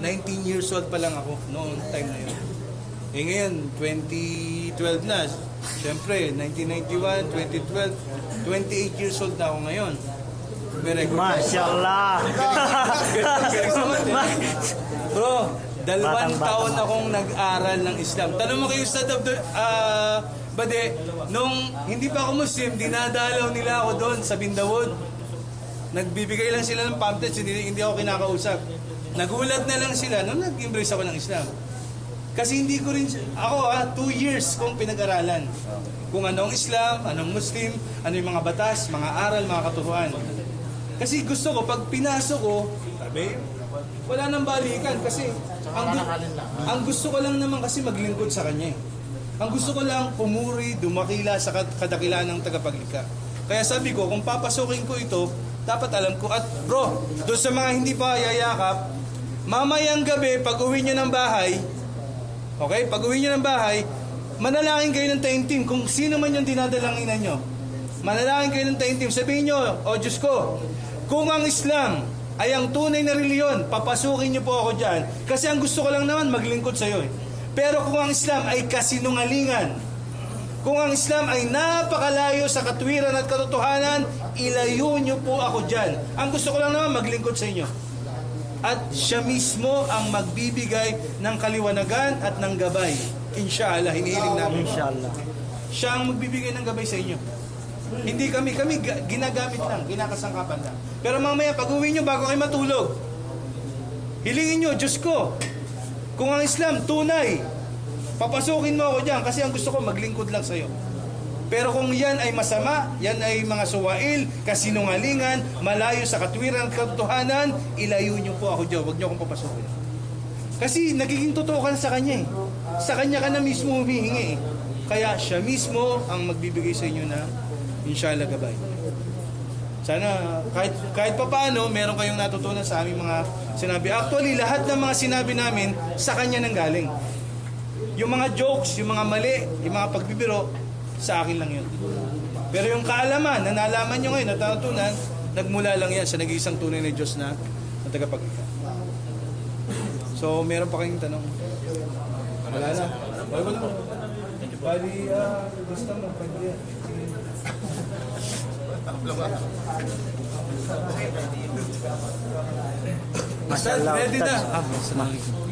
19 years old pa lang ako noong time na yun. Eh ngayon, 2012 na. Siyempre, 1991, 2012, 28 years old na ako ngayon. May record. Mashallah. Bro, 2 taon akong nag-aral ng Islam. Tanong mo kay Ustad Bade, nung hindi pa ako Muslim, dinadalaw nila ako doon sa Bindawod. Nagbibigay lang sila ng pamphlets, hindi ako kinakausap. Nagulat na lang sila nung nag-embrace ako ng Islam. Kasi hindi ko rin, ako 2 years kong pinag-aralan. Kung anong Islam, anong Muslim, ano yung mga batas, mga aral, mga katuruan. Kasi gusto ko, pag pinasok ko, sabi, wala nang balikan kasi ang gusto ko lang naman kasi maglingkod sa Kanya. Ang gusto ko lang pumuri, dumakila sa kadakilaan ng tagapaglikha. Kaya sabi ko, kung papasukin ko ito, dapat alam ko. At bro, doon sa mga hindi pa yayakap, mamayang gabi, pag uwi nyo ng bahay, okay, pag uwi nyo ng bahay, manalangin kayo ng taimtim kung sino man yung dinadalanginan nyo. Manalangin kayo ng taimtim. Sabihin nyo, o Diyos ko, kung ang Islam ay ang tunay na reliyon, papasukin nyo po ako dyan. Kasi ang gusto ko lang naman, maglingkod sa'yo eh. Pero kung ang Islam ay kasinungalingan, kung ang Islam ay napakalayo sa katwiran at katotohanan, ilayo nyo po ako dyan. Ang gusto ko lang naman, maglingkod sa inyo. At siya mismo ang magbibigay ng kaliwanagan at ng gabay. Inshallah, hinihiling namin. Inshallah. Siya ang magbibigay ng gabay sa inyo. Hindi kami ginagamit lang, ginakasangkapan lang. Pero mamaya, pag-uwi nyo bago kayo matulog, hilingin nyo, Diyos ko, kung ang Islam tunay, papasukin mo ako dyan kasi ang gusto ko maglingkod lang sa'yo. Pero kung yan ay masama, yan ay mga suwail, kasinungalingan, malayo sa katwiran at katotohanan, ilayo nyo po ako dyan, huwag nyo akong papasukin. Kasi nagiging totoo ka sa Kanya eh. Sa Kanya ka na mismo humihingi eh. Kaya siya mismo ang magbibigay sa inyo na inshallah gabay. Sana kahit pa paano, meron kayong natutunan sa aming mga sinabi. Actually, lahat ng mga sinabi namin sa Kanya nang galing. Yung mga jokes, yung mga mali, yung mga pagbibiro, sa akin lang yun. Pero yung kaalaman na nalaman nyo ngayon, natutunan, nagmula lang yan sa nag-iisang tunay na Diyos na tagapaglikha. So, meron pa kayong tanong? Wala na. Wala na. Bali, gusto mo, pwede yan. Mashallah. Ready na. Assalamualaikum.